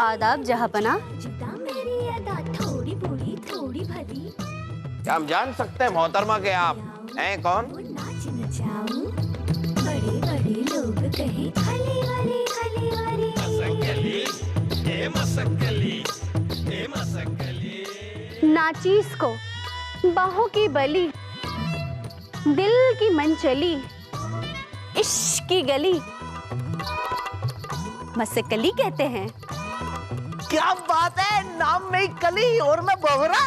आदाब जहाँपना। क्या हम जान सकते हैं मोहतरमा के आप हैं कौन? बड़े बड़े लोग कहे खली वाली खली वाली। नाचीस को बाहों की बली, दिल की मनचली, इश्क की गली, मसकली कहते हैं। क्या बात है, नाम में ही कली और मैं बोहरा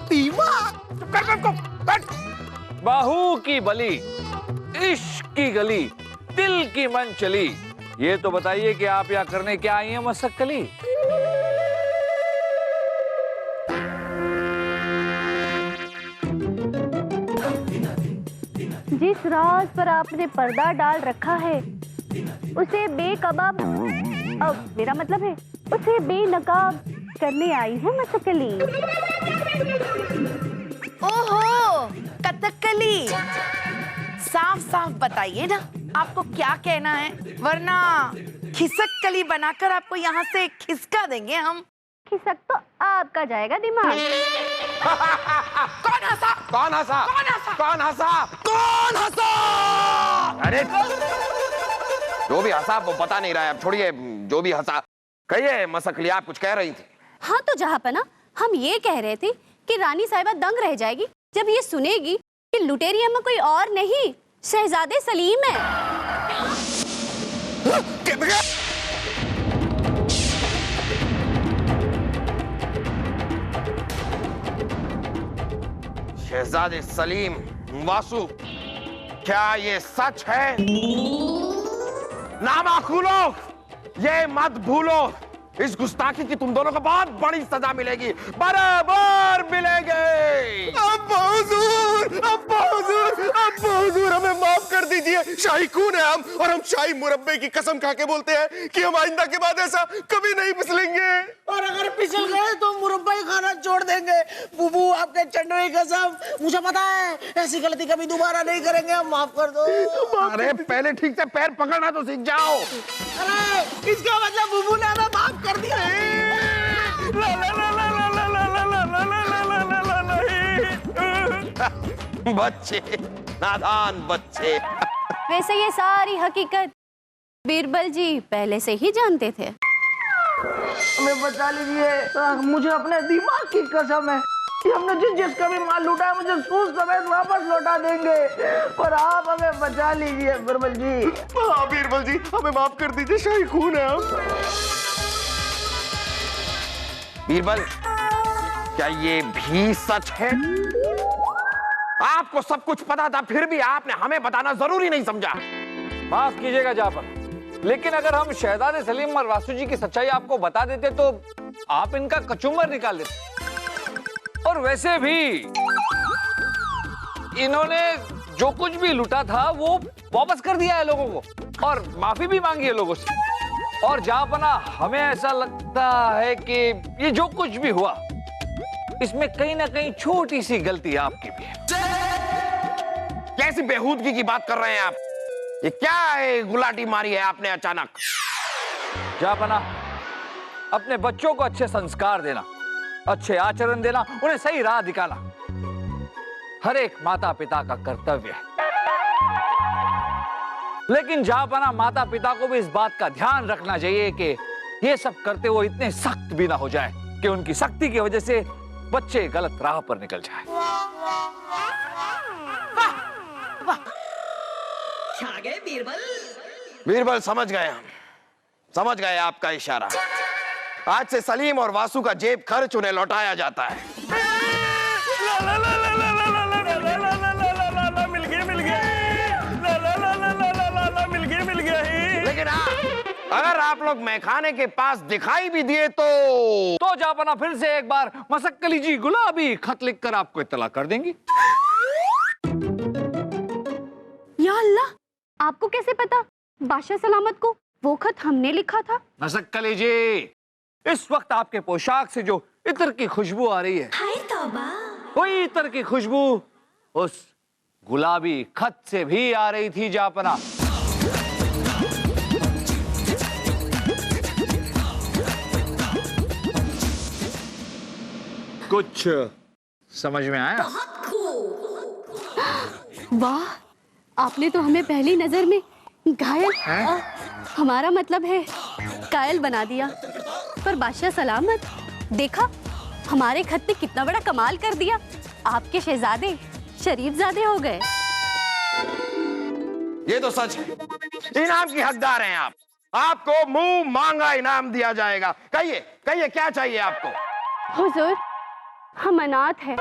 पीवा। बाहू की बली, इश्क की गली, दिल की मन चली। ये तो बताइए कि आप यहाँ करने क्या आई हैं मसक्कली? जिस राज पर आपने पर्दा डाल रखा है उसे बेकबाब, अब मेरा मतलब है उसे बेनकाब करने आई हूँ मसक्कली। ओहो, कथकली। साफ साफ बताइए ना आपको क्या कहना है, वरना खिसक कली बनाकर आपको यहाँ से खिसका देंगे हम। खिसक तो आपका जाएगा दिमाग। कौन हंसा? कौन हंसा? कौन हंसा? कौन हंसा? कौन हंसा? अरे जो भी हंसा वो पता नहीं रहा है, अब छोड़िए जो भी हंसा। कहिए मसकली, आप कुछ कह रही थी। हाँ तो जहाँपना, हम ये कह रहे थे कि रानी साहिबा दंग रह जाएगी जब ये सुनेगी कि लुटेरी अम्मा कोई और नहीं शहजादे सलीम है। शहजादे सलीम वासु, क्या ये सच है? नामाखू लोग, ये मत भूलो, इस गुस्ताखी की तुम दोनों को बहुत बड़ी सजा मिलेगी, बराबर मिलेगी। अब्बा हुजूर, हमें माफ कर दीजिए। शाही खून है हम, और हम शाही मुरब्बे की कसम खा के बोलते हैं कि हम आइंदा के बाद ऐसा कभी नहीं फिसलेंगे। और अगर फिसल गए तो मुरब्बा ही खाना छोड़ देंगे। बुबू, आपके चंडों की कसम, मुझे पता है ऐसी गलती कभी दोबारा नहीं करेंगे, हम माफ कर दो। अरे पहले ठीक से पैर पकड़ना तो सीख जाओ। अरे इसका मतलब बुबू ने हमें माफ कर दिया। बच्चे, नादान बच्चे। वैसे ये सारी हकीकत बीरबल जी पहले से ही जानते थे। हमें बचा लीजिए, मुझे अपने दिमाग की कसम है कि हमने जिसका भी माल लूटा है मुझे सूद समेत वापस लौटा देंगे, पर आप हमें बचा लीजिए बीरबल जी। हाँ बीरबल जी, हमें माफ कर दीजिए, शाही खून है हम। बीरबल, क्या ये भी सच है? आपको सब कुछ पता था, फिर भी आपने हमें बताना जरूरी नहीं समझा। माफ कीजिएगा जाफर, लेकिन अगर हम शहजादे सलीम और वासु जी की सच्चाई आपको बता देते तो आप इनका कचूमर निकाल देते। और वैसे भी इन्होंने जो कुछ भी लूटा था वो वापस कर दिया है लोगों को, और माफी भी मांगी है लोगों से। और जहाँपना, हमें ऐसा लगता है कि ये जो कुछ भी हुआ इसमें कहीं ना कहीं छोटी सी गलती आपकी भी है। कैसी बेहूदगी की बात कर रहे हैं आप? ये क्या है, गुलाटी मारी है आपने अचानक? जहाँपना, अपने बच्चों को अच्छे संस्कार देना, अच्छे आचरण देना, उन्हें सही राह दिखाना हर एक माता पिता का कर्तव्य है। लेकिन जहाँपना, माता पिता को भी इस बात का ध्यान रखना चाहिए कि ये सब करते हुए इतने सख्त भी ना हो जाए कि उनकी सख्ती की वजह से बच्चे गलत राह पर निकल जाए। बीरबल, समझ गए हम, समझ गए आपका इशारा। आज से सलीम और वासु का जेब खर्च उन्हें लौटाया जाता है। मिल गया। लेकिन हाँ, अगर आप लोग मैखाने के पास दिखाई भी दिए तो जापना फिर से एक बार मसक्कली जी गुलाबी खत लिखकर आपको इत्तला कर देंगी। या अल्लाह, आपको कैसे पता? बादशाह सलामत को वो खत हमने लिखा था। मसक्कली जी, इस वक्त आपके पोशाक से जो इत्र की खुशबू आ रही है, हाय तौबा, वही इत्र की खुशबू उस गुलाबी खत से भी आ रही थी जापना। कुछ समझ में आया? वाह, आपने तो हमें पहली नजर में घायल हमारा मतलब है कायल बना दिया। पर बादशाह सलामत, देखा हमारे खत ने कितना बड़ा कमाल कर दिया। आपके शहजादे शरीफजादे हो गए। ये तो सच है, इनाम की हकदार हैं आप। आपको मुंह मांगा इनाम दिया जाएगा। कहिए कहिए, क्या चाहिए आपको? हुजूर, हम अनाथ हैं,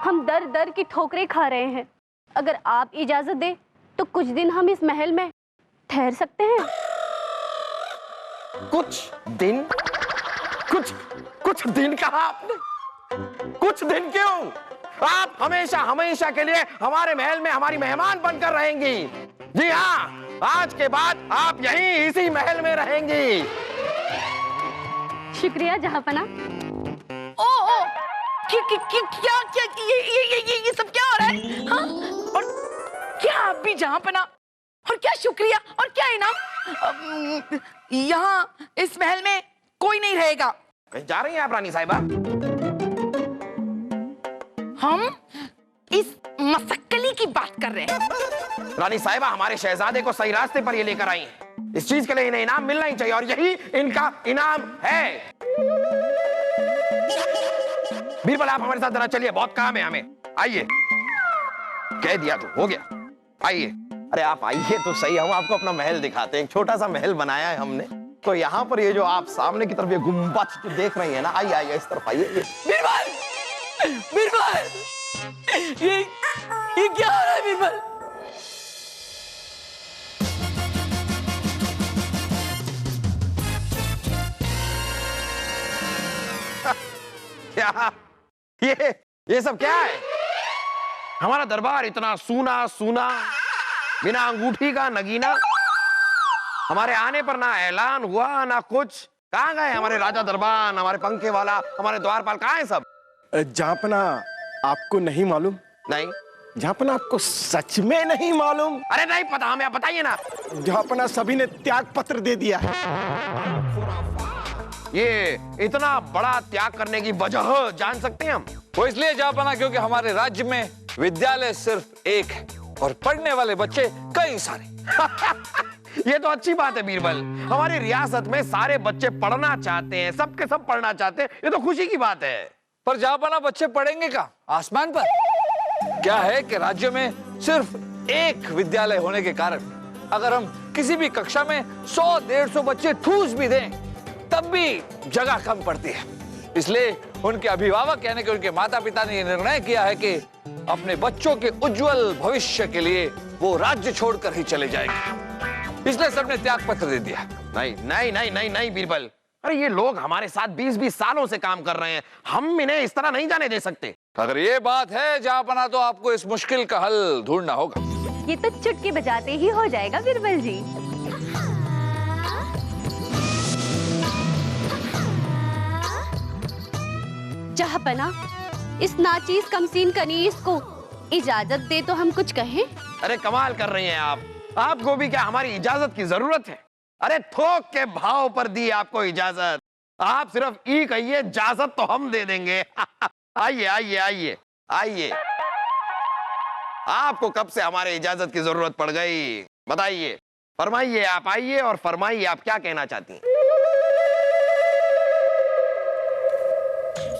हम दर दर की ठोकरें खा रहे हैं। अगर आप इजाजत दें तो कुछ दिन हम इस महल में ठहर सकते हैं। कुछ दिन? कुछ दिन कहा आपने? कुछ दिन क्यों? आप हमेशा हमेशा के लिए हमारे महल में हमारी मेहमान बनकर रहेंगी। जी हाँ, आज के बाद आप यहीं इसी महल में रहेंगी। शुक्रिया जहांपना। ओ क्या ये सब क्या हो रहा है? हाँ? और क्या आप भी जहांपना, और क्या शुक्रिया, और क्या इनाम? यहाँ इस महल में कोई नहीं रहेगा। कहीं जा रही हैं आप रानी साहिबा? हम इस मसक्कली की बात कर रहे हैं। रानी साहिबा हमारे शहजादे को सही रास्ते पर ये लेकर आई हैं। इस चीज के लिए इन्हें इनाम मिलना ही चाहिए और यही इनका इनाम है। बीरबल, आप हमारे साथ जरा चलिए, बहुत काम है हमें। आइए, कह दिया तो हो गया। आइए। अरे आप आइए तो सही, हम आपको अपना महल दिखाते हैं। एक छोटा सा महल बनाया है हमने। तो यहाँ पर ये जो आप सामने की तरफ ये गुंबद देख रही है ना, आइए आइए इस तरफ आइए। बीरबल, बीरबल, ये क्या हो रहा है बीरबल? क्या ये सब क्या है? हमारा दरबार इतना सूना सूना, बिना अंगूठी का नगीना। हमारे आने पर ना ऐलान हुआ ना कुछ। कहाँ गए हमारे राजा दरबार, हमारे पंखे वाला, हमारे द्वारपाल, कहाँ है सब? जहांपना, आपको नहीं मालूम? नहीं। जहांपना, आपको सच में नहीं मालूम? अरे नहीं पता हमें, बताइए ना। जहांपना, सभी ने त्याग पत्र दे दिया है। ये इतना बड़ा त्याग करने की वजह जान सकते हैं हम? वो इसलिए जहांपना क्योंकि हमारे राज्य में विद्यालय सिर्फ एक है और पढ़ने वाले बच्चे कई सारे। ये तो अच्छी बात है बीरबल। हमारी रियासत में सारे बच्चे पढ़ना चाहते हैं, सबके सब पढ़ना चाहते हैं। ये तो खुशी की बात है। पर जहांपना, बच्चे पढ़ेंगे कहाँ? आसमान पर? क्या है कि राज्य में सिर्फ एक विद्यालय होने के कारण अगर हम किसी भी कक्षा में 100-150 बच्चे ठूस भी दें तब भी जगह कम पड़ती है। इसलिए उनके अभिभावक यानी कि उनके माता पिता ने यह निर्णय किया है कि अपने बच्चों के उज्जवल भविष्य के लिए वो राज्य छोड़कर ही चले जाएंगे। इसलिए सबने त्याग पत्र दे दिया। नहीं नहीं नहीं नहीं नहीं बीरबल, अरे ये लोग हमारे साथ 20-20 सालों से काम कर रहे हैं, हम इन्हें इस तरह नहीं जाने दे सकते। अगर ये बात है जहांपना, तो आपको इस मुश्किल का हल ढूंढना होगा। ये तो चुटकी बजाते ही हो जाएगा बीरबल जी। जहांपना, इस नाचीज कमसीन कनीज को इजाजत दे तो हम कुछ कहें। अरे कमाल कर रही हैं आप। आपको भी क्या हमारी इजाजत की जरूरत है? अरे थोक के भाव पर दी आपको इजाजत। आप सिर्फ ई कहिए, इजाजत तो हम दे देंगे। आइए आइए आइए आइए। आपको कब से हमारे इजाजत की जरूरत पड़ गई? बताइए, फरमाइए। आप आइए और फरमाइए, आप क्या कहना चाहती हैं?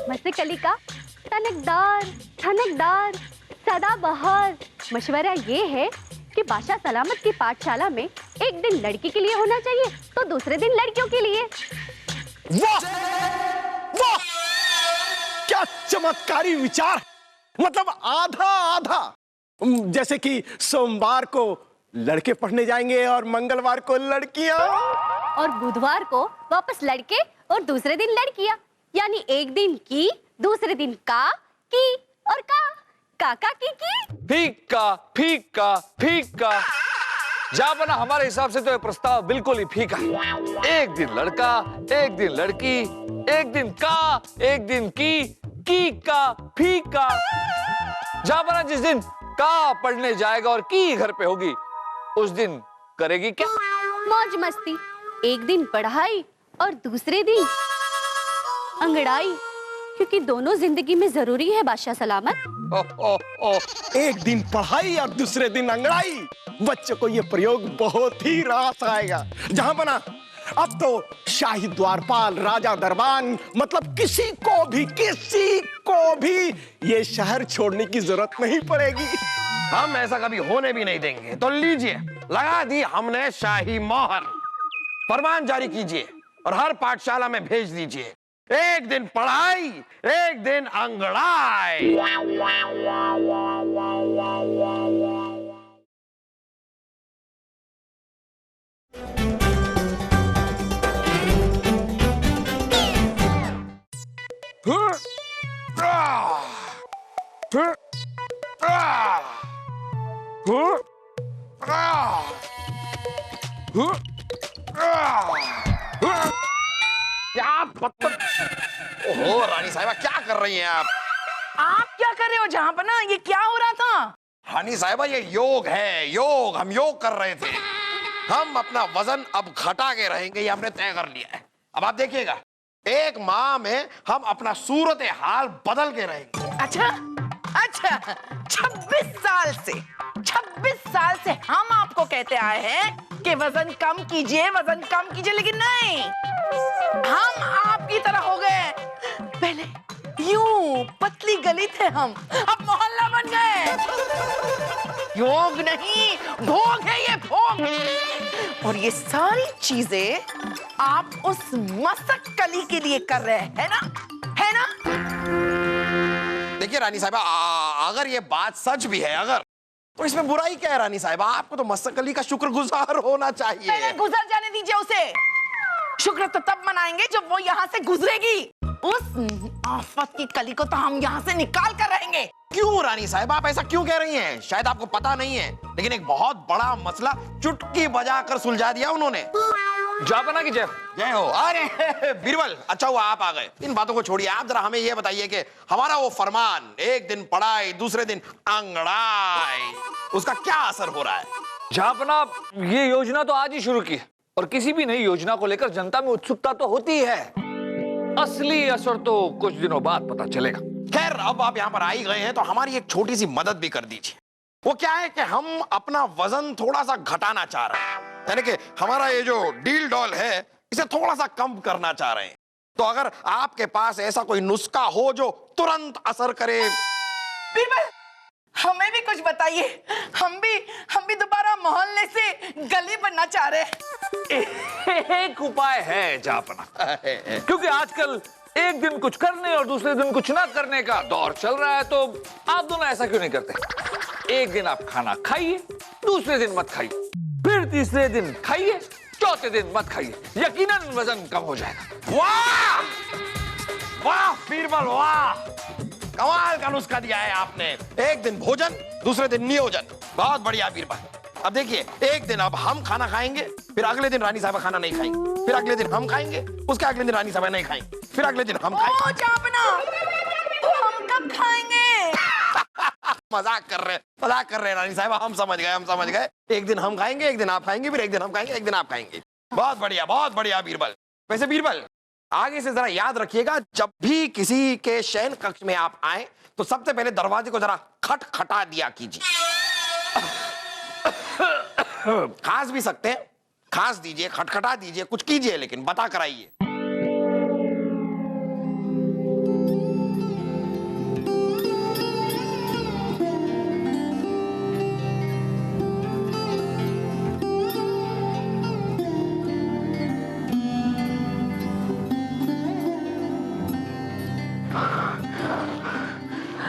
मस्तिकली का टनकदार ठनकदार सदाबहार मशवरा ये है कि बादशाह सलामत की पाठशाला में एक दिन लड़की के लिए होना चाहिए तो दूसरे दिन लड़कियों के लिए। वाह वाह, क्या चमत्कारी विचार! मतलब आधा आधा, जैसे कि सोमवार को लड़के पढ़ने जाएंगे और मंगलवार को लड़कियां, और बुधवार को वापस लड़के और दूसरे दिन लड़कियां। यानी एक दिन की, दूसरे दिन का की और काका की। फीका फीका फीका। जहांपना, हमारे हिसाब से तो ये प्रस्ताव बिल्कुल ही फीका है। एक दिन लड़का, एक दिन लड़की, एक दिन का, एक दिन की का फीका। जहांपना, जिस दिन का पढ़ने जाएगा और की घर पे होगी उस दिन करेगी क्या? मौज मस्ती। एक दिन पढ़ाई और दूसरे दिन अंगड़ाई। क्योंकि दोनों जिंदगी में जरूरी है बादशाह सलामत। एक दिन पढ़ाई और दूसरे दिन अंगड़ाई। बच्चों को ये प्रयोग बहुत ही रास आएगा। जहां बना अब तो शाही द्वारपाल, राजा दरबान, मतलब किसी को भी ये शहर छोड़ने की जरूरत नहीं पड़ेगी। हम ऐसा कभी होने भी नहीं देंगे। तो लीजिए, लगा दी हमने शाही मोहर। फरमान जारी कीजिए और हर पाठशाला में भेज दीजिए। एक दिन पढ़ाई, एक दिन अंगड़ाई। क्या मतलब? ओहो रानी साहिबा, क्या कर रही हैं आप? आप क्या कर रहे हो जहाँपना? ये क्या हो रहा था? रानी साहिबा, ये योग है, योग। हम योग कर रहे थे। हम अपना वजन अब घटा के रहेंगे, ये हमने तय कर लिया है। अब आप देखिएगा, एक माह में हम अपना सूरत हाल बदल के रहेंगे। अच्छा अच्छा, 26 साल से हम आपको कहते आए हैं कि वजन कम कीजिए, वजन कम कीजिए, लेकिन नहीं, हम आपकी तरह हो गए। पहले यूं पतली गली थे हम, अब मोहल्ला बन गए। योग नहीं, भोग है ये, भोग। और ये सारी चीजें आप उस मसक कली के लिए कर रहे हैं ना, है ना? देखिए रानी साहिबा, अगर ये बात सच भी है, अगर, तो इसमें बुराई क्या है रानी साहिबा? आपको तो मसक अली का शुक्रगुजार होना चाहिए। पहले गुजर जाने दीजिए उसे। शुक्र तो तब मनाएंगे जब वो यहाँ से गुजरेगी। उस आफत की कली को तो हम यहाँ से निकाल कर रहेंगे। क्यों रानी साहिबा, आप ऐसा क्यों कह रही हैं? शायद आपको पता नहीं है, लेकिन एक बहुत बड़ा मसला चुटकी बजाकर सुलझा दिया उन्होंने। जापना की जय। जय हो। अरे बीरबल, अच्छा हुआ आप आ गए। इन बातों को छोड़िए, आप जरा हमें यह बताइए कि हमारा वो फरमान, एक दिन पढ़ाई दूसरे दिन अंगड़ाई, उसका क्या असर हो रहा है? जापना, ये योजना तो आज ही शुरू की है और किसी भी नई योजना को लेकर जनता में उत्सुकता तो होती है। असली असर तो कुछ दिनों बाद पता चलेगा। खैर, अब आप यहाँ पर आ ही गए हैं तो हमारी एक छोटी सी मदद भी कर दीजिए। वो क्या है कि हम अपना वजन थोड़ा सा घटाना चाह रहे हैं, यानी कि हमारा ये जो डील डॉल है इसे थोड़ा सा कम करना चाह रहे हैं। तो अगर आपके पास ऐसा कोई नुस्खा हो जो तुरंत असर करे। बीरबल, हमें भी कुछ बताइए। हम भी दोबारा मोहल्ले से गली बनना चाह रहे हैं। एक उपाय है जापना, क्योंकि आजकल एक दिन कुछ करने और दूसरे दिन कुछ ना करने का दौर चल रहा है, तो आप दोनों ऐसा क्यों नहीं करते? एक दिन आप खाना खाइए, दूसरे दिन मत खाइए, फिर तीसरे दिन खाइए, चौथे दिन मत खाइए, यकीनन वजन कम हो जाएगा। वाह वाह बीरबल, वाह, कमाल का नुस्खा दिया है आपने। एक दिन भोजन, दूसरे दिन नियोजन। बहुत बढ़िया बीरबल। अब देखिए, एक दिन अब हम खाना खाएंगे, फिर अगले दिन रानी साहबा खाना नहीं खाएंगे, फिर अगले दिन हम खाएंगे, उसके अगले दिन रानी साहबा नहीं खाएंगे, फिर अगले दिन हम खाएंगे। ओ जापना, तो हम कब खाएंगे? मजाक कर रहे हैं रानी साहबा, हम समझ गए। एक दिन हम खाएंगे, एक दिन आप खाएंगे, फिर एक दिन हम खाएंगे, एक दिन आप खाएंगे। बहुत बढ़िया बीरबल। वैसे बीरबल, आगे से जरा याद रखिएगा, जब भी किसी के शयन कक्ष में आप आए तो सबसे पहले दरवाजे को जरा खटखटा दिया कीजिए। खांस भी सकते हैं, खांस दीजिए, खटखटा दीजिए, कुछ कीजिए, लेकिन बता कर आइए।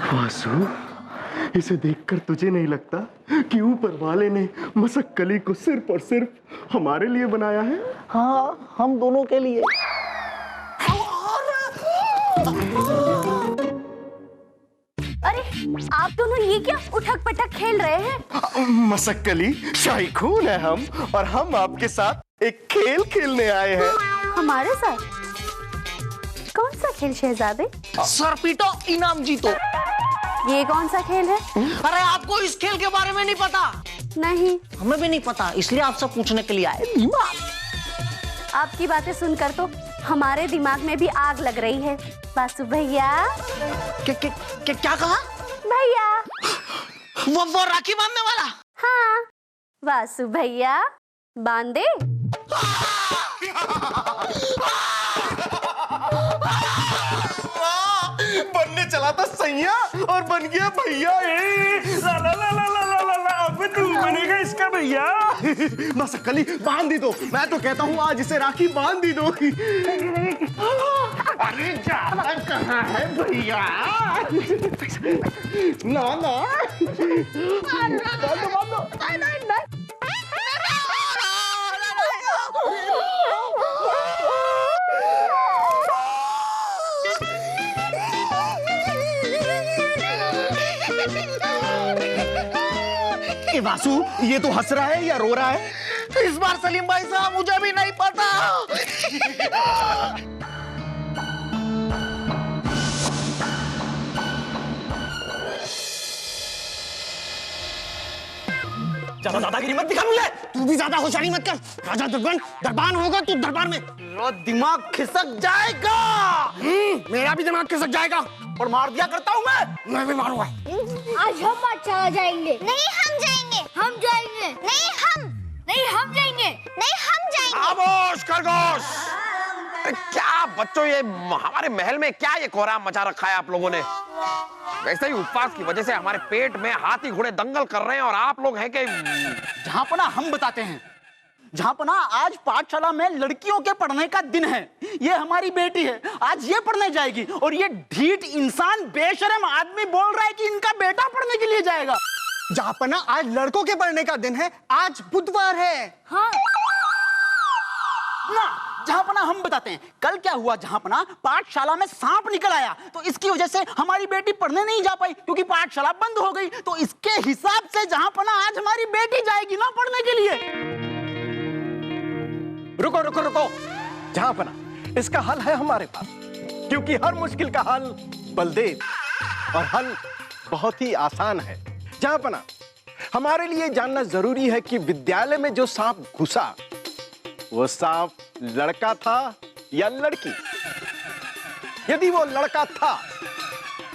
वासु, इसे देखकर तुझे नहीं लगता कि ऊपर वाले ने मसक कली को सिर्फ और सिर्फ हमारे लिए बनाया है? हाँ, हम दोनों के लिए। अरे आप दोनों ये क्या उठक पटक खेल रहे हैं? मसक कली, शाही खून है हम, और हम आपके साथ एक खेल खेलने आए हैं। हमारे साथ? कौन सा खेल शहजादे? सर पीटो, इनाम जीतो। ये कौन सा खेल है? अरे आपको इस खेल के बारे में नहीं पता? नहीं। हमें भी नहीं पता, इसलिए आपसे पूछने के लिए आए। आपकी बातें सुनकर तो हमारे दिमाग में भी आग लग रही है। वासु भैया। क्या कहा? भैया। वो राखी बांधने वाला? हाँ, वासु भैया बांधे। बनने चला था सैया और बन गया भैया। ला ला ला ला ला ला ला ला, अब तू बनेगा इसका भैया। बस कली बांध दी दो, मैं तो कहता हूँ आज इसे राखी बांध दी दो। अरे जाना कहाँ है भैया? ना ना बांध दो। वासु, ये तो हंस रहा है या रो रहा है? इस बार सलीम भाई साहब मुझे भी नहीं पता। ज्यादा दादागिरी मत दिखा मुझे। तू भी ज्यादा होशियारी मत कर। राजा दरबान होगा तू दरबार में। दिमाग खिसक जाएगा। मेरा भी दिमाग खिसक जाएगा और मार दिया करता हूँ मैं भी मारूंगा। आज हम बादशाह जाएंगे। नहीं हम जाएंगे। हम जाएंगे। नहीं हम जाएंगे। नहीं हम जाएंगे। खामोश खरगोश। क्या बच्चों, ये हमारे महल में क्या ये कोहराम मचा रखा है आप लोगों ने? वैसे ही उपवास की वजह से हमारे पेट में हाथी घोड़े दंगल कर रहे हैं और आप लोग हैं कि जहाँपना हम बताते हैं। जहाँपना आज पाठशाला में लड़कियों के पढ़ने का दिन है। ये हमारी बेटी है, आज ये पढ़ने जाएगी और ये ढीठ इंसान बेशरम आदमी बोल रहा है कि इनका बेटा पढ़ने के लिए जाएगा। जहाँपना आज लड़कों के पढ़ने का दिन है, आज बुधवार है। हाँ। ना जहाँपना हम बताते हैं। कल क्या हुआ जहाँपना, पाठशाला में सांप निकल आया तो इसकी वजह से हमारी बेटी पढ़ने नहीं जा पाई क्योंकि पाठशाला बंद हो गई। तो इसके हिसाब से जहाँपना आज हमारी बेटी जाएगी ना पढ़ने के लिए। रुको रुको रुको जहाँपना, इसका हल है हमारे पास, क्योंकि हर मुश्किल का हल बलदेव और हल बहुत ही आसान है। जहाँपना, हमारे लिए जानना जरूरी है कि विद्यालय में जो सांप घुसा वो सांप लड़का था या लड़की। यदि वो लड़का था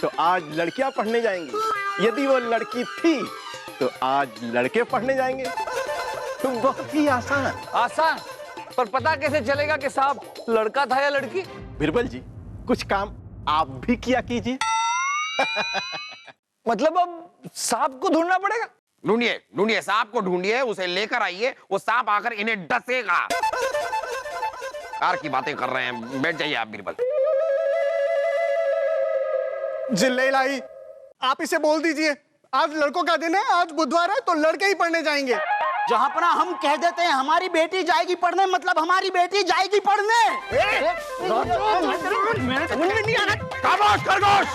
तो आज लड़कियां पढ़ने जाएंगी, यदि वो लड़की थी तो आज लड़के पढ़ने जाएंगे। तो बहुत ही आसान, पर पता कैसे चलेगा कि सांप लड़का था या लड़की? बिरबल जी, कुछ काम आप भी किया कीजिए। मतलब अब सांप को ढूंढना पड़ेगा? ढूंढिए सांप को ढूंढिए, उसे लेकर आइए, वो सांप आकर इन्हें डसेगा। कार की बातें कर रहे हैं, बैठ जाइए आप बीरबल। जिल्ले इलाही, आप इसे बोल दीजिए आज लड़कों का दिन है, आज बुधवार है तो लड़के ही पढ़ने जाएंगे। जहाँपना हम कह देते हैं हमारी बेटी जाएगी पढ़ने, मतलब हमारी बेटी जाएगी पढ़ने। खामोश खरगोश।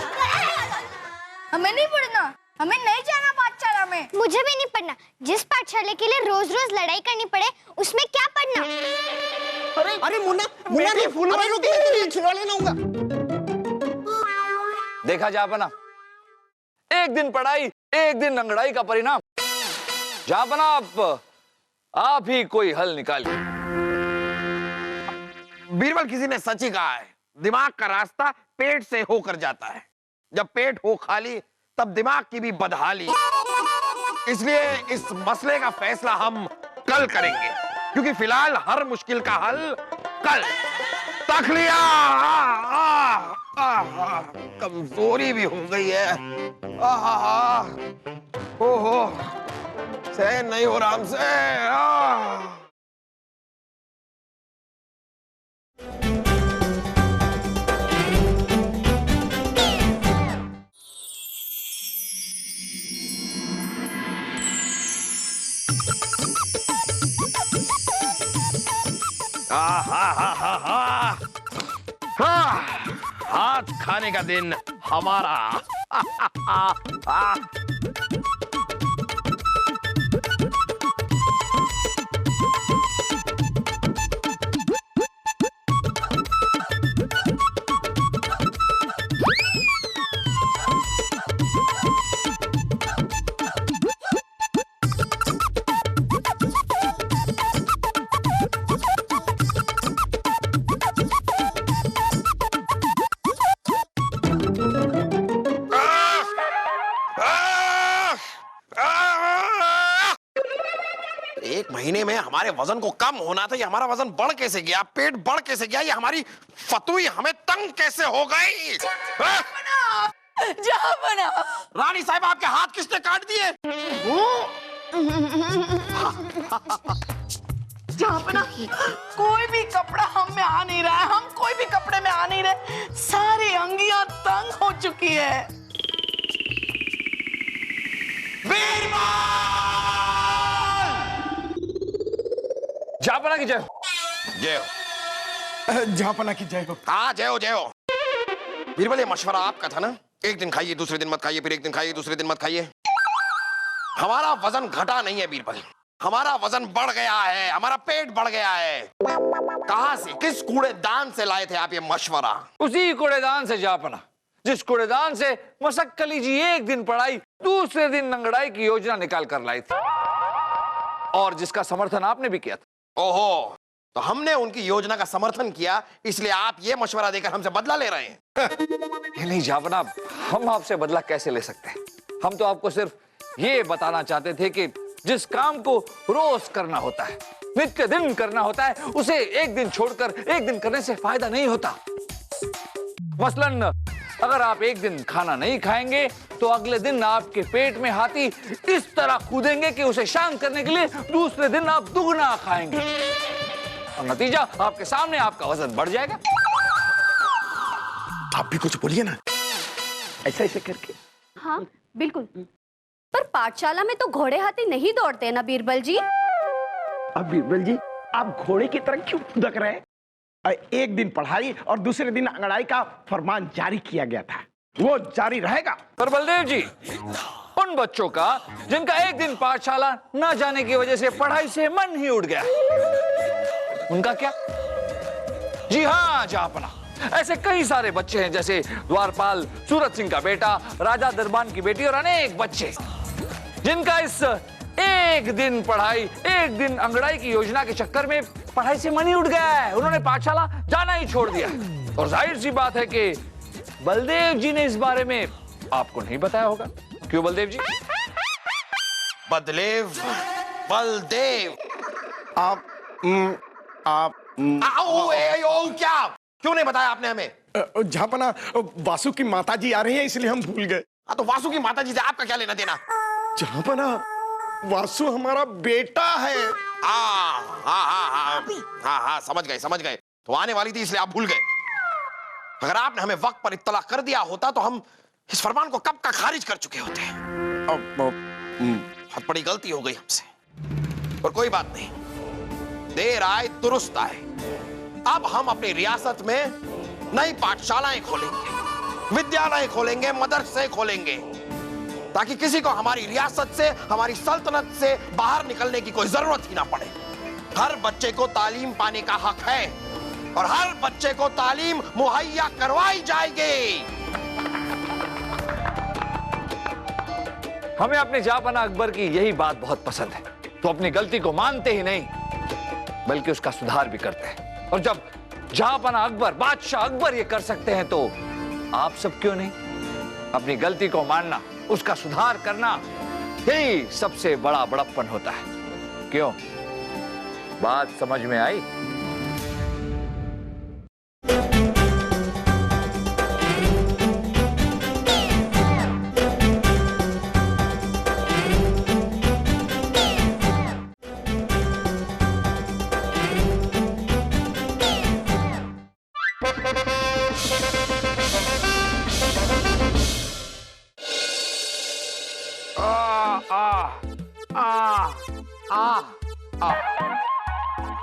हमें नहीं पढ़ना, हमें नहीं जाना पाठशाला में। मुझे भी नहीं पढ़ना। जिस पाठशाला के लिए रोज रोज लड़ाई करनी पड़े उसमें क्या पढ़ना। अरे मुन्ना फूल वाले लोग के लिए छिलवाने लाऊंगा। देखा जहाँपना, एक दिन पढ़ाई एक दिन लंगड़ाई का परिणाम। जहाँपना आप ही कोई हल निकालिए। बीरबल, किसी ने सच ही कहा है, दिमाग का रास्ता पेट से होकर जाता है। जब पेट हो खाली तब दिमाग की भी बदहाली। इसलिए इस मसले का फैसला हम कल करेंगे, क्योंकि फिलहाल हर मुश्किल का हल कल तक लिया। कमजोरी भी हो गई है। ओहो, सहन नहीं हो रहा हमसे। हाथ खाने का दिन हमारा। हमारे वजन को कम होना था, ये हमारा वजन बढ़ कैसे गया, पेट बढ़ कैसे गया, ये हमारी फतुई हमें तंग कैसे हो गई? जहाँ बना रानी साहब, आपके हाथ किसने काट दिए? जहाँ बना कोई भी कपड़ा हम में आ नहीं रहा है, हम कोई भी कपड़े में आ नहीं रहे, सारी अंगियां तंग हो चुकी है। जापना की जय। जय हो। जहापना की जय हो। हाँ, जय हो, जय हो। बीरबल, ये मशवरा आपका था ना, एक दिन खाइए दूसरे दिन मत खाइए, फिर एक दिन खाइए दूसरे दिन मत खाइए। हमारा वजन घटा नहीं है बीरबल, हमारा वजन बढ़ गया है, हमारा पेट बढ़ गया है। कहां से, किस कूड़ेदान से लाए थे आप ये मशवरा? उसी कूड़ेदान से जापना, जिस कूड़ेदान से मशक्कली जी एक दिन पढ़ाई दूसरे दिन लंगड़ाई की योजना निकाल कर लाई थी, और जिसका समर्थन आपने भी किया था। ओहो, तो हमने उनकी योजना का समर्थन किया, इसलिए आप ये मशवरा देकर हमसे बदला ले रहे हैं। नहीं जापना, हम आपसे बदला कैसे ले सकते हैं? हम तो आपको सिर्फ ये बताना चाहते थे कि जिस काम को रोज करना होता है, नित्य दिन करना होता है, उसे एक दिन छोड़कर एक दिन करने से फायदा नहीं होता। मसलन अगर आप एक दिन खाना नहीं खाएंगे तो अगले दिन आपके पेट में हाथी इस तरह कूदेंगे कि उसे शांत करने के लिए दूसरे दिन आप दुगना खाएंगे, और नतीजा आपके सामने, आपका वजन बढ़ जाएगा। आप भी कुछ बोलिए ना, ऐसा ऐसे करके। हाँ बिल्कुल, पर पाठशाला में तो घोड़े हाथी नहीं दौड़ते ना बीरबल जी। अब बीरबल जी, आप घोड़े की तरह क्यों फुदक रहे हैं? एक दिन पढ़ाई और दूसरे दिन अंगड़ाई का फरमान जारी किया गया था, वो जारी रहेगा। पर बलदेव जी, उन बच्चों का जिनका एक दिन पाठशाला न जाने की वजह से पढ़ाई से मन ही उड़ गया, उनका क्या? जी हाँ जापना, ऐसे कई सारे बच्चे हैं, जैसे द्वारपाल सूरत सिंह का बेटा, राजा दरबान की बेटी और अनेक बच्चे, जिनका इस एक दिन पढ़ाई एक दिन अंगड़ाई की योजना के चक्कर में पढ़ाई से मन ही उड़ गया है। उन्होंने पाठशाला जाना ही छोड़ दिया, और जाहिर सी बात है कि बलदेव जी ने इस बारे में आपको नहीं बताया होगा। क्यों बलदेव जी? बलदेव, क्या, क्यों नहीं बताया आपने हमें? जहापना, वासु की माताजी आ रही हैं, इसलिए हम भूल गए। तो वासु की माताजी से आपका क्या लेना देना? जहापना, वासु हमारा बेटा है। हाँ, समझ गए। तो आने वाली थी इसलिए आप भूल गए। अगर आपने हमें वक्त पर इत्तला कर दिया होता तो हम इस फरमान को कब का खारिज कर चुके होते। बहुत बड़ी गलती हो गई हमसे, पर कोई बात नहीं, देर आए दुरुस्त आए। अब हम अपनी रियासत में नई पाठशालाएं खोलेंगे, विद्यालय खोलेंगे, मदरसे खोलेंगे, ताकि किसी को हमारी रियासत से, हमारी सल्तनत से बाहर निकलने की कोई जरूरत ही ना पड़े। हर बच्चे को तालीम पाने का हक है, और हर बच्चे को तालीम मुहैया करवाई जाएगी। हमें अपने जापना अकबर की यही बात बहुत पसंद है, तो अपनी गलती को मानते ही नहीं बल्कि उसका सुधार भी करते हैं। और जब जापना अकबर, बादशाह अकबर ये कर सकते हैं तो आप सब क्यों नहीं? अपनी गलती को मानना, उसका सुधार करना, यही सबसे बड़ा बड़प्पन होता है। क्यों, बात समझ में आई?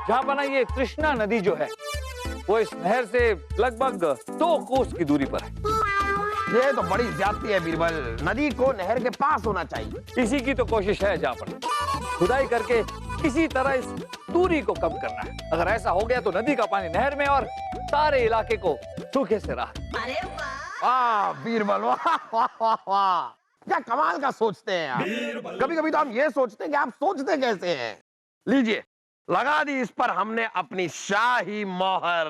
जापना, ये कृष्णा नदी जो है वो इस नहर से लगभग 2 कोस की दूरी पर है। ये तो बड़ी ज्यादती है बीरबल, नदी को नहर के पास होना चाहिए। इसी की तो कोशिश है जापना, खुदाई करके किसी तरह इस दूरी को कम करना है। अगर ऐसा हो गया तो नदी का पानी नहर में और सारे इलाके को सूखे से राहत। वाह बीरबल, वाह, क्या कमाल का सोचते हैं आप। कभी कभी तो हम ये सोचते हैं कि आप सोचते कैसे हैं। लीजिए, लगा दी इस पर हमने अपनी शाही मोहर।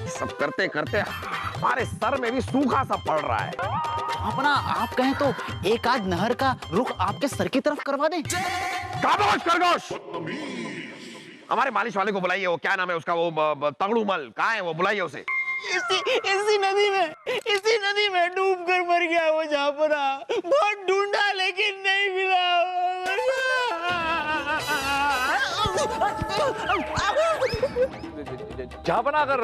सब करते करते हमारे सर में भी सूखा सा पड़ रहा है। अपना आप कहें तो एक आध नहर का रुख आपके सर की तरफ करवा दें। खामोश खरगोश! हमारे मालिश वाले को बुलाइए। वो क्या नाम है उसका, वो तगड़ू मल कहाँ है, वो बुलाइए उसे। इसी नदी में डूब कर मर गया वो जहाँपना। बहुत ढूंढा लेकिन नहीं मिला। जहाँपना अगर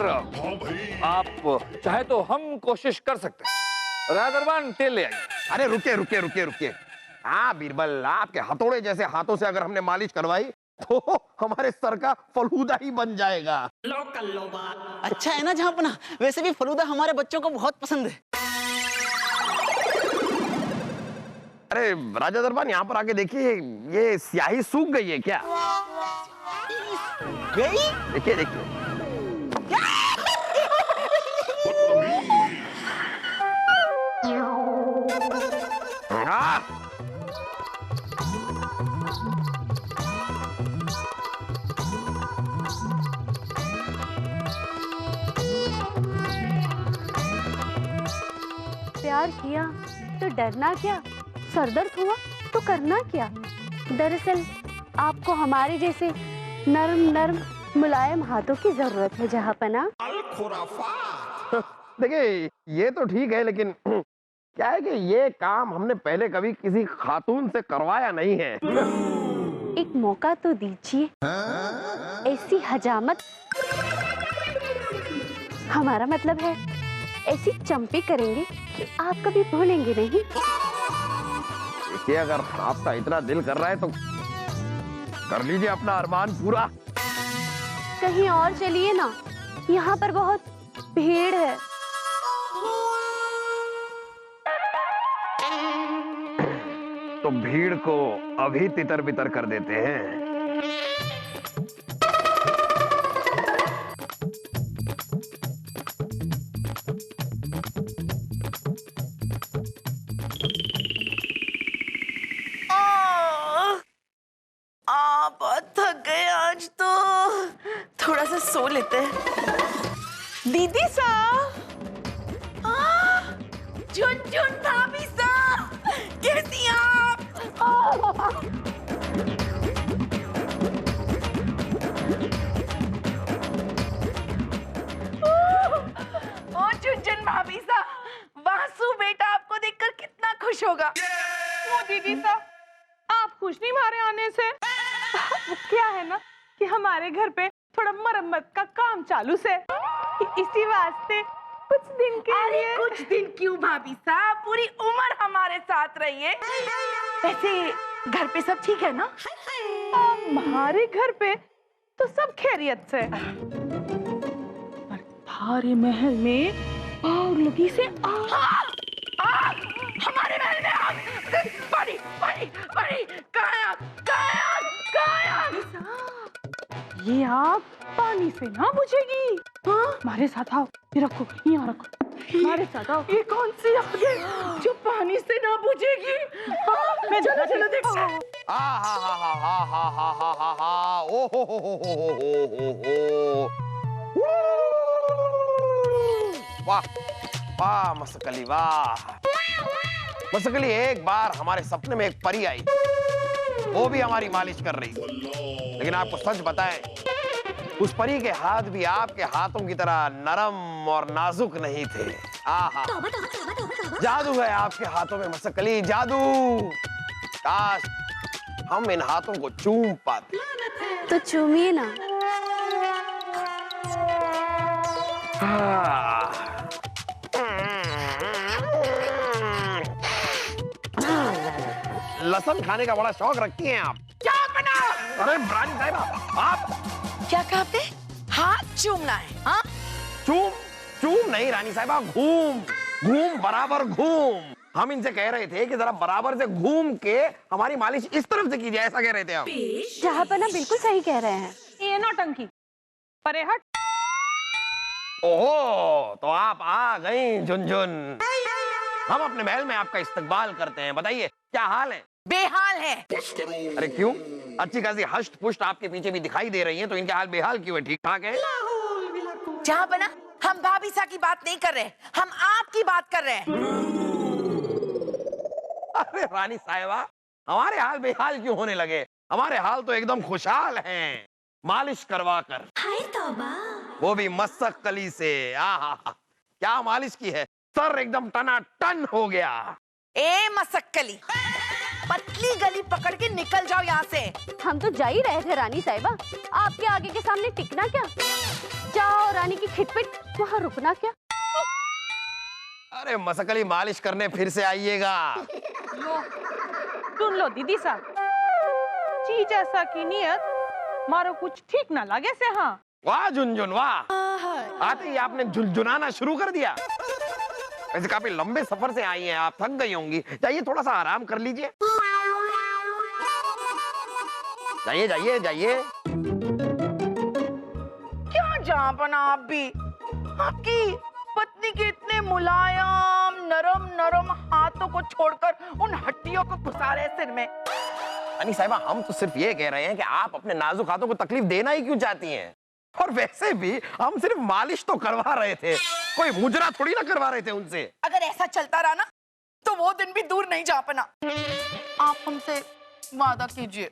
आप चाहे तो हम कोशिश कर सकते हैं। राजा दरबान तेल ले आइए। अरे रुके रुके रुके रुके। हाँ बीरबल, आपके हथौड़े जैसे हाथों से अगर हमने मालिश करवाई तो हमारे सर का फलूदा ही बन जाएगा। अच्छा है ना जहाँपना, वैसे भी फलूदा हमारे बच्चों को बहुत पसंद है। अरे राजा दरबान, यहाँ पर आके देखिए, ये स्याही सूख गई है क्या? गई? देखिए देखिए। हाँ। प्यार किया तो डरना क्या, सरदर्द हुआ तो करना क्या। दरअसल आपको हमारे जैसे नरम नरम मुलायम हाथों की जरूरत है जहाँपना। देखिए ये तो ठीक है, लेकिन क्या है कि ये काम हमने पहले कभी किसी खातून से करवाया नहीं है। एक मौका तो दीजिए। ऐसी हजामत, हमारा मतलब है ऐसी चंपी करेंगे कि आप कभी भूलेंगे नहीं। देखिए अगर आपका इतना दिल कर रहा है तो कर लीजिए अपना अरमान पूरा। कहीं और चलिए ना, यहाँ पर बहुत भीड़ है। तो भीड़ को अभी तितर बितर कर देते हैं। थक गए आज तो, थोड़ा सा सो लेते हैं। दीदी साहब, झुनझुन भाभी साहब, कैसी आप? ओ झुनझुन भाभी साहब, वासु बेटा आपको देखकर कितना खुश होगा। वो दीदी साहब, आप खुश नहीं हमारे आने से। क्या है ना कि हमारे घर पे थोड़ा मरम्मत का काम चालू से, इसी वास्ते कुछ दिन के लिए। कुछ दिन क्यों भाभी साहब, पूरी उम्र हमारे साथ रहिए। वैसे घर पे सब ठीक है ना? हमारे घर पे तो सब खैरियत से, पर थारे महल में आग लगी से आग! हमारे महल में आग! बड़ी बड़ी बड़ी! कहाँ है आग? कहाँ है आग? कहाँ है आग? ये आग पानी से ना बुझेगी। हमारे साथ आओ, ये रखो, यहाँ रखो, हमारे साथ आओ। ये कौन सी आग है जो पानी से ना बुझेगी? मैं चलो चलो देखते हैं। ओ वाह वाह मसकली, वाह मसकली। एक बार हमारे सपने में एक परी आई, वो भी हमारी मालिश कर रही थी। लेकिन आपको सच बताएं, उस परी के हाथ भी आपके हाथों की तरह नरम और नाजुक नहीं थे। आहा, जादू है आपके हाथों में मसकली, जादू। काश हम इन हाथों को चूम पाते। तो चूमिए ना। लहसुन खाने का बड़ा शौक रखती हैं आप। क्या बना? अरे रानी साहिबा, आप क्या कहते? हाथ चूमना है? हाँ? चूम चूम नहीं रानी साहिबा, घूम घूम बराबर घूम। हम इनसे कह रहे थे कि जरा बराबर से घूम के हमारी मालिश इस तरफ से कीजिए, ऐसा कह रहे थे हम। जहाँपना बिल्कुल सही कह रहे हैं। ये नौटंकी, परे हट। ओहो, तो आप आ गई झुनझुन। हम अपने महल में आपका इस्तकबाल करते हैं। बताइए क्या हाल है? बेहाल है। अरे क्यों? अच्छी खासी हष्ट पुष्ट आपके पीछे भी दिखाई दे रही हैं, तो इनके हाल बेहाल क्यों है? ठीक ठाक है। जहाँ बना हम भाभी सा की बात नहीं कर रहे, हम आपकी बात कर रहे हैं। अरे रानी साहिबा, हमारे हाल बेहाल क्यों होने लगे? हमारे हाल तो एकदम खुशहाल हैं, मालिश करवा कर। हाय तौबा। वो भी मसक कली से। आहा, क्या मालिश की है, सर एकदम टनाटन हो गया। ए मसक्कली, पतली गली पकड़ के निकल जाओ यहाँ से। हम तो जा ही रहे थे रानी साहिबा, आपके आगे के सामने टिकना क्या? जाओ रानी की खिटपिट, वहाँ रुकना क्या? अरे मसकली, मालिश करने फिर से आइएगा। सुन लो दीदी सा, चीज ऐसा की नियत मारो कुछ ठीक ना लगे से। हाँ वाह झुनझुन वाह, आते ही आपने झुनझुनाना शुरू कर दिया। वैसे काफी लंबे सफर से आई हैं आप, थक गई होंगी, जाइए थोड़ा सा आराम कर लीजिए। जाइए जाइए जाइए। क्या जापना आप भी, आपकी पत्नी के इतने मुलायम नरम नरम हाथों को छोड़कर उन हड्डियों को घुसा रहे सिर में। रानी साहिबा, हम तो सिर्फ ये कह रहे हैं कि आप अपने नाजुक हाथों को तकलीफ देना ही क्यों चाहती हैं? और वैसे भी हम सिर्फ मालिश तो करवा रहे थे, कोई मुजरा थोड़ी ना करवा रहे थे उनसे। अगर ऐसा चलता रहा ना तो वो दिन भी दूर नहीं जापना। आप हमसे वादा कीजिए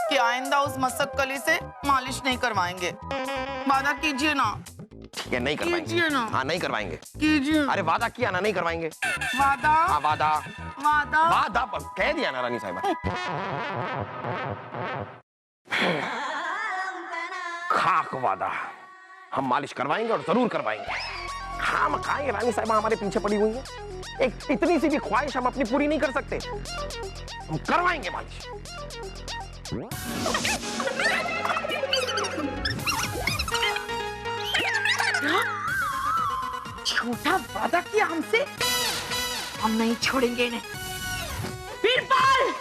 कि आइंदा उस मसक कली से मालिश नहीं करवाएंगे। वादा कीजिए ना। ठीक है, नहीं करवाएंगे। कीजिए ना। हाँ नहीं करवाएंगे। कीजिए। अरे वादा किया ना, नहीं करवाएंगे। वादा। हाँ वादा। वादा। वादा कह दिया ना रानी साहिबा। खाक वादा, हम मालिश करवाएंगे और जरूर करवाएंगे। हम खाएंगे, रानी साहिबा हमारे पीछे पड़ी हुई है, एक इतनी सी भी ख्वाहिश हम अपनी पूरी नहीं कर सकते। हम करवाएंगे मालिश। झूठा वादा किया हमसे, हम नहीं छोड़ेंगे इन्हें। बीरबल!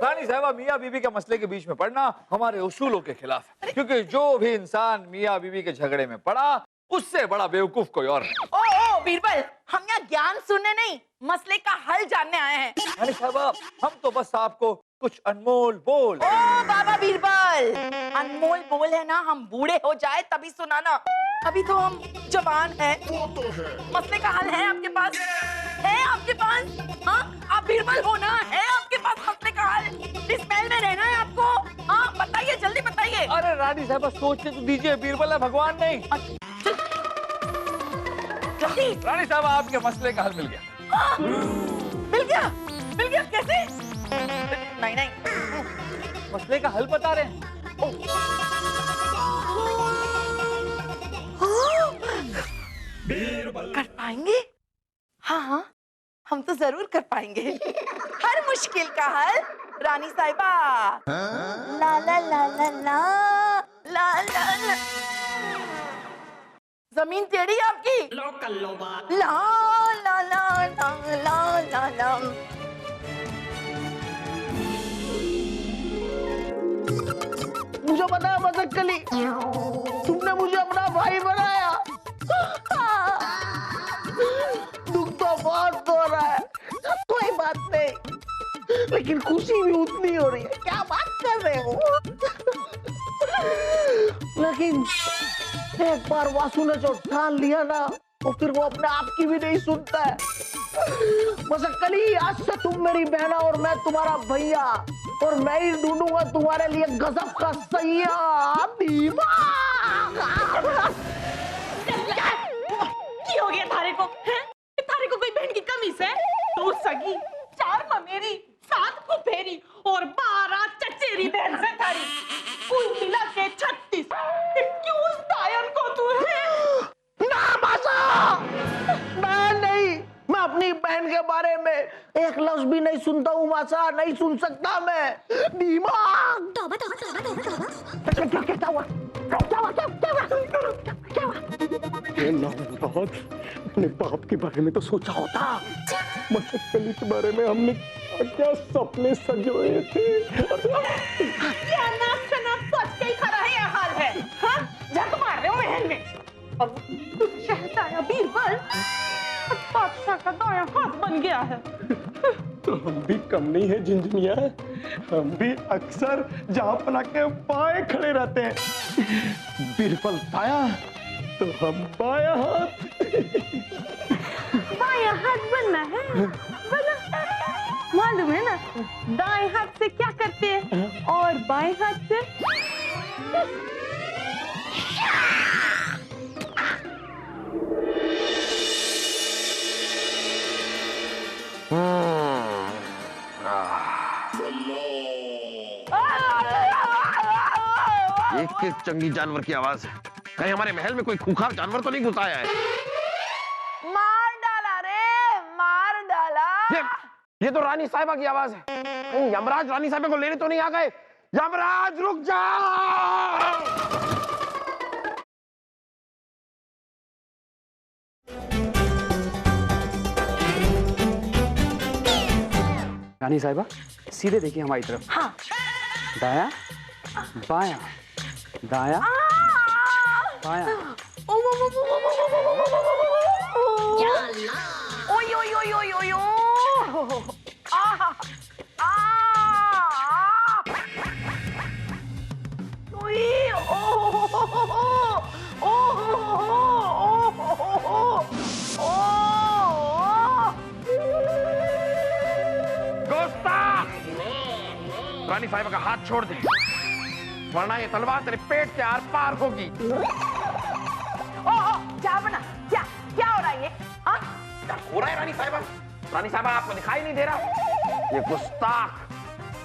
रानी साहिबा, मियाँ बीवी के मसले के बीच में पड़ना हमारे उसूलों के खिलाफ है, क्योंकि जो भी इंसान मियाँ बीवी के झगड़े में पड़ा उससे बड़ा बेवकूफ कोई और नहीं। ओ बीरबल, हम यहाँ ज्ञान सुनने नहीं, मसले का हल जानने आए हैं। रानी साहिबा, हम तो बस आपको कुछ अनमोल बोल। ओ बाबा बीरबल, अनमोल बोल है ना, हम बूढ़े हो जाए तभी सुनाना, अभी तो हम जवान हैं। मसले का हल है आपके पास? है आपके पास? हाँ, आप बीरबल हो ना, है आपके पास मसले का हल? इस महल में रहना है आपको? हाँ बताइए, जल्दी बताइए। अरे रानी साहिबा, सोचने तो दीजिए, बीरबल है भगवान नहीं। जल्दी। रानी साहिबा, आपके मसले का हल मिल गया। हाँ, मिल गया? मिल गया कैसे? नहीं नहीं, मसले का हल बता रहे हैं। कर पाएंगे? हाँ हाँ, हम तो जरूर कर पाएंगे हर मुश्किल का हल। रानी साहिबा, ला ला ला ला ला ला ला ला। जमीन टेढ़ी आपकी? ला ला ला ला ला ला ला। मुझे पता है मसक्कली, तुमने मुझे अपना भाई बनाया। दुख तो बहुत हो रहा है, कोई बात नहीं, लेकिन खुशी भी उतनी हो रही है। क्या बात कर रहे हो? लेकिन एक बार वासु ने जो ठान लिया ना, तो फिर वो अपने आप की भी नहीं सुनता है। मसक्कली, आज से तुम मेरी बहना और मैं तुम्हारा भैया, और मैं ही ढूंढूंगा तुम्हारे लिए गजब का सैया दीवार। की हो गया थारे को? हैं? थारे को कोई बहन की कमी से? दो सगी, 4 ममेरी, 7 फुफेरी और 12 चचेरी बहन से थारी, कुल मिला के 36। क्यों उस दायन को तू है? ना मासा, मैं नहीं, मैं अपनी बहन के बारे में एक लफ्ज भी नहीं सुनता हूँ मासा, नहीं सुन सकता मैं। दिमाग। तौबा तौबा तौबा तौबा। क्या हुआ? अपने बाप के बारे में तो सोचा होता, मसक्कली के बारे में हमने क्या सपने सजोए थे। क्या नाक से नाक सोच के ही खड़ा है, ये हाल है। हाँ, झक मार रहे हो महल में। और शहजादा बीरबल बादशाह का दायां हाथ बन गया है। तो हम भी कम नहीं है झुनझुनिया, हम भी अक्सर जहाँपना के बाएं खड़े रहते हैं। बीरबल दायां तो हम बायां हाथ। बायां हाथ बनना है, बना। मालूम है ना दाएं हाथ से क्या करते हैं और बाएं हाथ से? ये किस जंगली जानवर की आवाज है? कहीं हमारे महल में कोई खूंखार जानवर तो नहीं घुस आया है? मार डाला रे, मार डाला। ये तो रानी साहिबा की आवाज है। कहीं यमराज रानी साहिबा को लेने तो नहीं आ गए? यमराज रुक जाओ! रानी साहिबा सीधे देखिए हमारी तरफ। हाँ। दाया, बाया, दाया, बाया। ओय ओय ओय ओय ओय रानी साहिबा का हाथ छोड़ दे, वरना ये तलवार तेरे पेट के आर पार होगी। क्या बना? क्या क्या हो रहा है ये? हाँ? क्या हो रहा है रानी साहिबा? रानी साहिबा आपको दिखाई नहीं दे रहा? ये गुस्ताख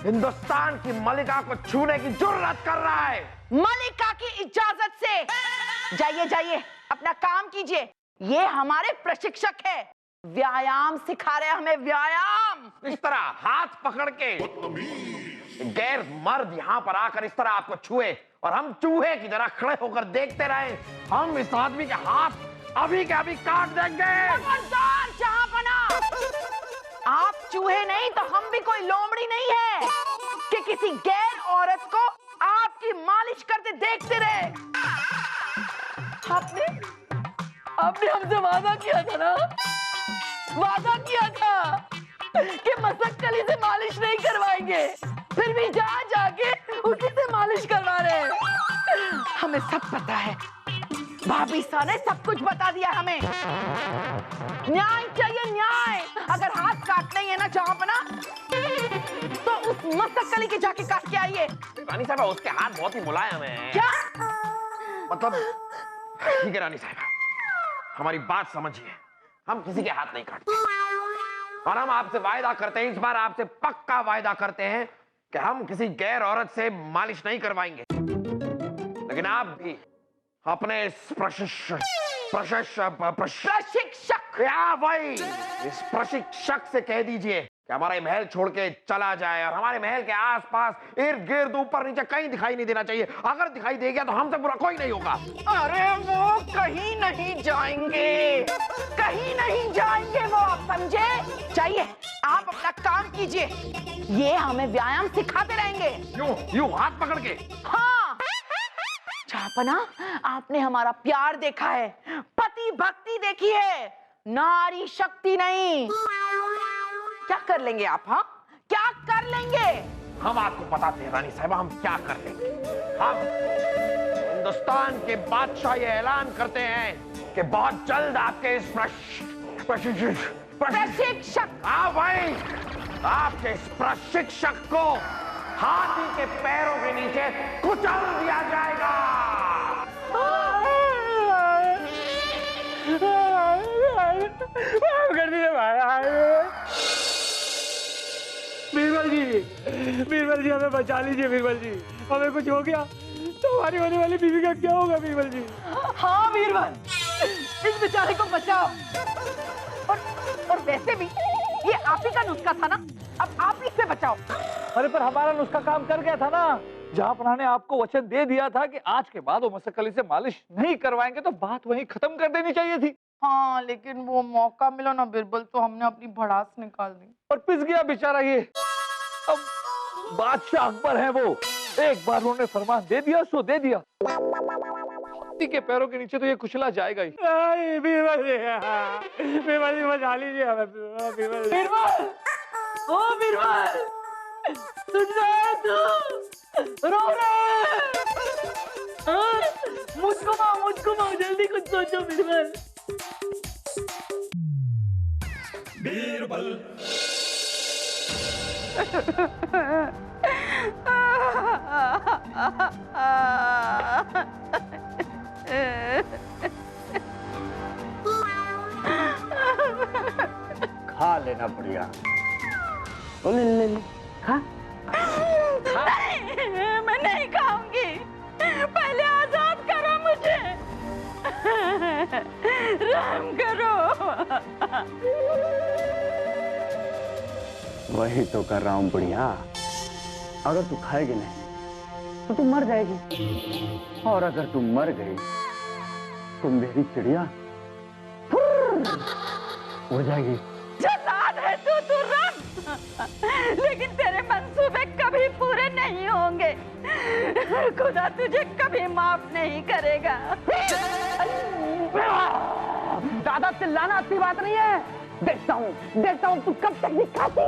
हिंदुस्तान की मलिका को छूने की जुर्रत कर रहा है। मलिका की इजाजत से जाइए, जाइए अपना काम कीजिए। ये हमारे प्रशिक्षक है, व्यायाम सिखा रहे हैं हमें, व्यायाम। इस तरह हाथ पकड़ के गैर मर्द यहाँ पर आकर इस तरह आपको छुए और हम चूहे की तरह खड़े होकर देखते रहे, हम इस आदमी के हाथ अभी के अभी काट देंगे। खबरदार जहाँपना, आप चूहे नहीं तो हम भी कोई लोमड़ी नहीं है कि किसी गैर औरत को आपकी मालिश करते देखते रहे। आपने हमसे वादा किया था ना, वादा किया था कि मसक्कली से मालिश नहीं करवाएंगे, फिर भी जा जाके उसी से मालिश करवा रहे हैं। हमें सब पता है, भाभी सा ने सब कुछ बता दिया हमें। न्याय चाहिए, न्याय। अगर हाथ काटने ही है ना जहाँपना, तो उस मसक्कली के जाके काट के आइए। रानी साहिबा उसके हाथ बहुत ही मुलायम है। क्या मतलब? ठीक है रानी साहिबा, हमारी बात समझिए, हम किसी के हाथ नहीं काटते और हम आपसे वायदा करते हैं, इस बार आपसे पक्का वायदा करते हैं कि हम किसी गैर औरत से मालिश नहीं करवाएंगे। लेकिन आप भी अपने इस प्रशिक्षक या भाई इस प्रशिक्षक से कह दीजिए कि हमारा महल छोड़ के चला जाए और हमारे महल के आसपास इर्द गिर्द ऊपर नीचे कहीं दिखाई नहीं देना चाहिए। अगर दिखाई दे गया तो हमसे बुरा कोई नहीं होगा। अरे वो कहीं नहीं जाएंगे, कहीं नहीं जाएंगे वो, आप समझे? चाहिए आप अपना काम कीजिए, ये हमें व्यायाम सिखाते रहेंगे। यूं हाथ पकड़ के। हाँ, चापना आपने हमारा प्यार देखा है, पति भक्ति देखी है, नारी शक्ति नहीं। क्या कर लेंगे आप? हाँ, क्या कर लेंगे? हम आपको बताते हैं रानी साहिबा, हम क्या कर लेंगे। हम हिंदुस्तान के बादशाह ये ऐलान करते हैं कि बहुत जल्द आपके इस प्रशिक्षक, हाँ भाई, आपके इस प्रशिक्षक को हाथी के पैरों के नीचे कुचल दिया जाएगा। बीरबल जी हमें बचा लीजिए। बीरबल जी, हमें कुछ हो गया तो हमारी होने वाली बीवी का क्या होगा? बीरबल जी। हाँ बीरबल, इस बेचारे को बचाओ। और वैसे भी ये आप ही का नुस्खा था ना, अब आप ही से बचाओ। अरे पर हमारा नुस्खा काम कर गया था ना। जहाँपना ने आपको वचन दे दिया था कि आज के बाद वो मसक्कली से मालिश नहीं करवाएंगे, तो बात वहीं खत्म कर देनी चाहिए थी। हाँ, लेकिन वो मौका मिला ना बिरबल, तो हमने अपनी भड़ास निकाल दी और पिस गया बेचारा ये। अब बादशाह अकबर है वो, एक बार उन्होंने फरमान दे दिया सो दे दिया। हाथी के पैरों के नीचे तो ये कुचला जाएगा ही। बीरबल जी बचा लीजिए हमें, बीरबल। ओ बीरबल, सुन रहा है तू? रो रहा है? मुझको माओ, जल्दी कुछ सोचो बीरबल। बीरबल। खा लेना बढ़िया। ले खा। नहीं, मैं नहीं खाऊंगी। पहले आजाद करो मुझे, रहम करो। वही तो कर रहा हूँ बढ़िया। अगर तू खाएगी नहीं तो तू मर जाएगी, और अगर तू मर गई तो मेरी चिड़िया हो जाएगी। जल्लाद है तू रब, लेकिन तेरे मंसूबे कभी पूरे नहीं होंगे। खुदा तुझे कभी माफ नहीं करेगा। ज्यादा चिल्लाना अच्छी बात नहीं है। देखता हूँ तू कब तक दिखाती।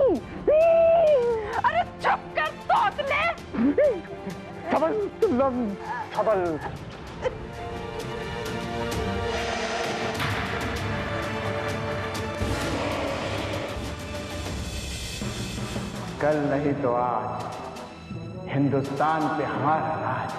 अरे चुप कर तोतले। छबल। कल नहीं तो आज हिंदुस्तान पे हमारा राज।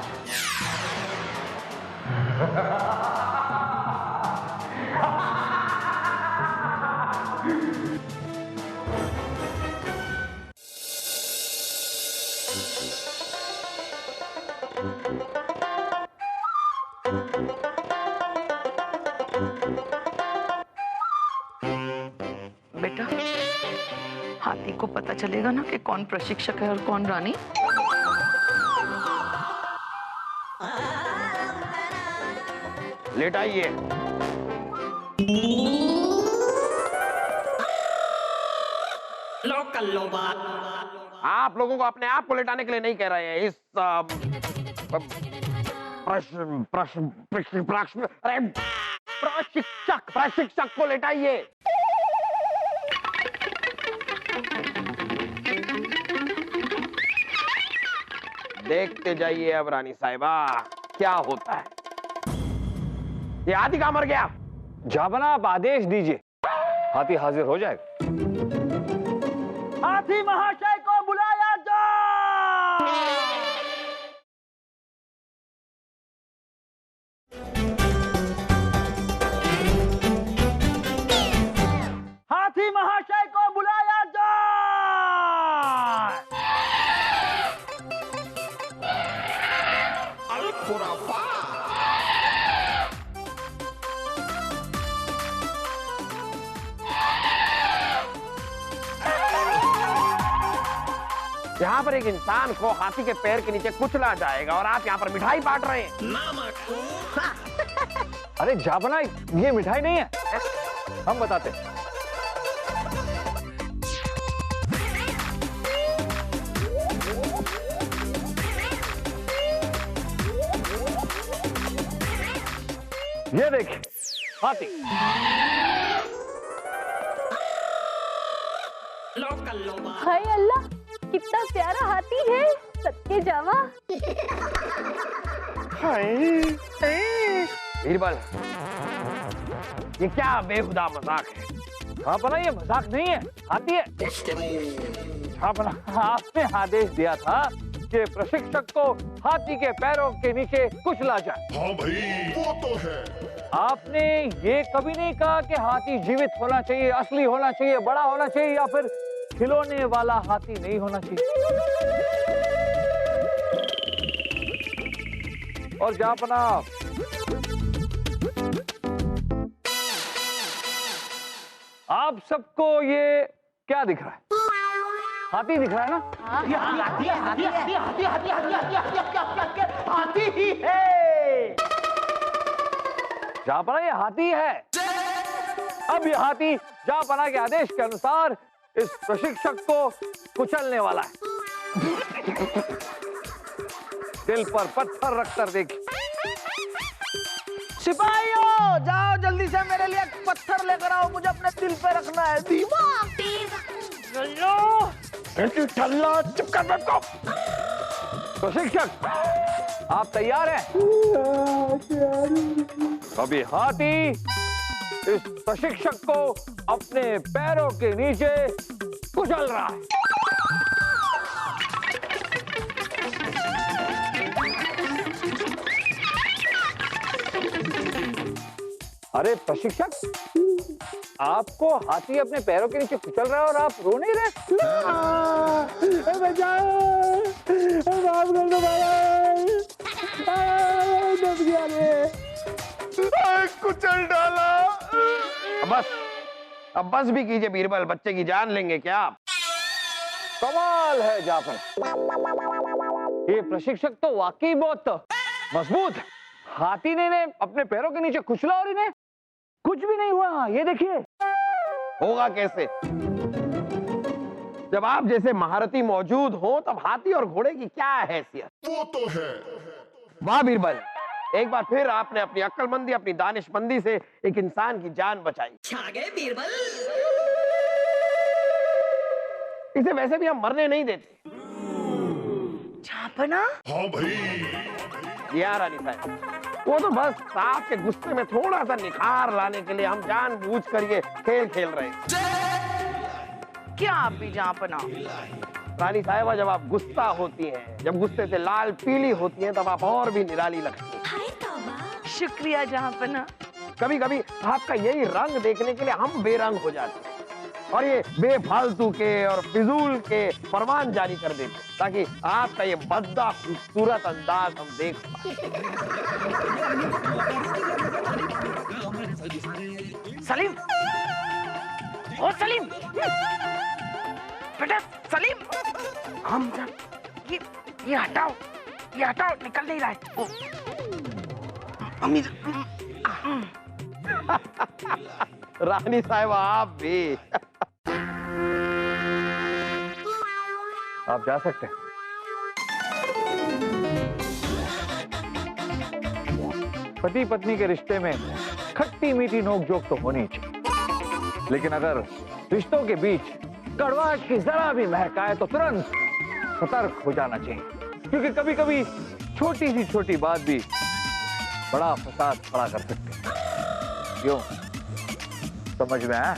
बेटा, हाथी को पता चलेगा ना कि कौन प्रशिक्षक है और कौन रानी? लेट आइए। आप लोगों को अपने आप को लेटाने के लिए नहीं कह रहे हैं। इस प्रशिक्षक को लेटाइए। देखते जाइए अब रानी साहिबा क्या होता है। ये हाथी कहां मर गया? जाबना आप आदेश दीजिए, हाथी हाजिर हो जाएगा। हाथी महाशय को बुलाया जाए। हाथी महाशय को बुलाया जाए। यहाँ पर एक इंसान को हाथी के पैर के नीचे कुचला जाएगा और आप यहाँ पर मिठाई बांट रहे हैं। अरे जाबना, ये मिठाई नहीं है, हम बताते हैं। ये देखिए हाथी। हाय अल्लाह, कितना प्यारा हाथी है, सत्य जावा। बीरबल, ये क्या बेहुदा मजाक है? जाबना, ये मजाक नहीं है, हाथी है। जाबना, आपने आदेश दिया था कि प्रशिक्षक को हाथी के पैरों के नीचे कुचला जाए। हाँ भाई, वो तो है। आपने ये कभी नहीं कहा कि हाथी जीवित होना चाहिए, असली होना चाहिए, बड़ा होना चाहिए, या फिर खिलौने वाला हाथी नहीं होना चाहिए। और जापना, आप सबको ये क्या दिख रहा है? हाथी दिख रहा है ना? हाथी ही है। जापना, ये हाथी है। अब ये हाथी जापना के आदेश के अनुसार इस प्रशिक्षक को कुचलने वाला है। दिल पर पत्थर रखकर देखिए। सिपाहियों, जाओ जल्दी से मेरे लिए एक पत्थर लेकर आओ, मुझे अपने दिल पे रखना है दिमाग। चुप कर बेवकूफ। प्रशिक्षक, आप तैयार हैं? अभी हाथी इस प्रशिक्षक को अपने पैरों के नीचे कुचल रहा है। अरे प्रशिक्षक, आपको हाथी अपने पैरों के नीचे कुचल रहा है और आप रो नहीं रहे? बचाओ, माफ कर दो भाई, दब गया रे। कुचल डाला। अब बस भी कीजिए बीरबल, बच्चे की जान लेंगे क्या आप? कमाल है जाफर, ये प्रशिक्षक तो वाकई बहुत मजबूत है। हाथी ने अपने पैरों के नीचे कुचला और इन्हें कुछ भी नहीं हुआ। ये देखिए। होगा कैसे? जब आप जैसे महारथी मौजूद हो तब हाथी और घोड़े की क्या हैसियत। वो तो है। वाह बीरबल, एक बार फिर आपने अपनी अक्लमंदी, अपनी दानिशमंदी से एक इंसान की जान बचाई। छा गए बीरबल। इसे वैसे भी हम मरने नहीं देते। झापना? हाँ भाई। जी हाँ रानी साहब, वो तो बस सांप के गुस्से में थोड़ा सा निखार लाने के लिए हम जानबूझ कर ये खेल खेल रहे हैं। क्या आप भी झापना? रानी साहिबा, जब आप गुस्सा होती हैं, जब गुस्से से लाल पीली होती हैं, तब आप और भी निराली लगती हैं। शुक्रिया झापना। कभी कभी आपका यही रंग देखने के लिए हम बेरंग हो जाते हैं और ये बेफालतू के और फिजूल के फरमान जारी कर देते हैं ताकि आपका ये भद्दा खूबसूरत अंदाज हम देख पाए। सलीम, ओ सलीम, बेटा सलीम, हम ये हटाओ, निकल नहीं रहा है। मम्मी, रानी साहिबा, आप भी। आप जा सकते हैं। पति पत्नी के रिश्ते में खट्टी मीठी नोकझोंक तो होनी चाहिए, लेकिन अगर रिश्तों के बीच कड़वाहट की जरा भी महक आए तो तुरंत सतर्क हो जाना चाहिए, क्योंकि कभी कभी छोटी सी छोटी बात भी बड़ा फसाद खड़ा कर सकती है। क्यों? समझ में आया?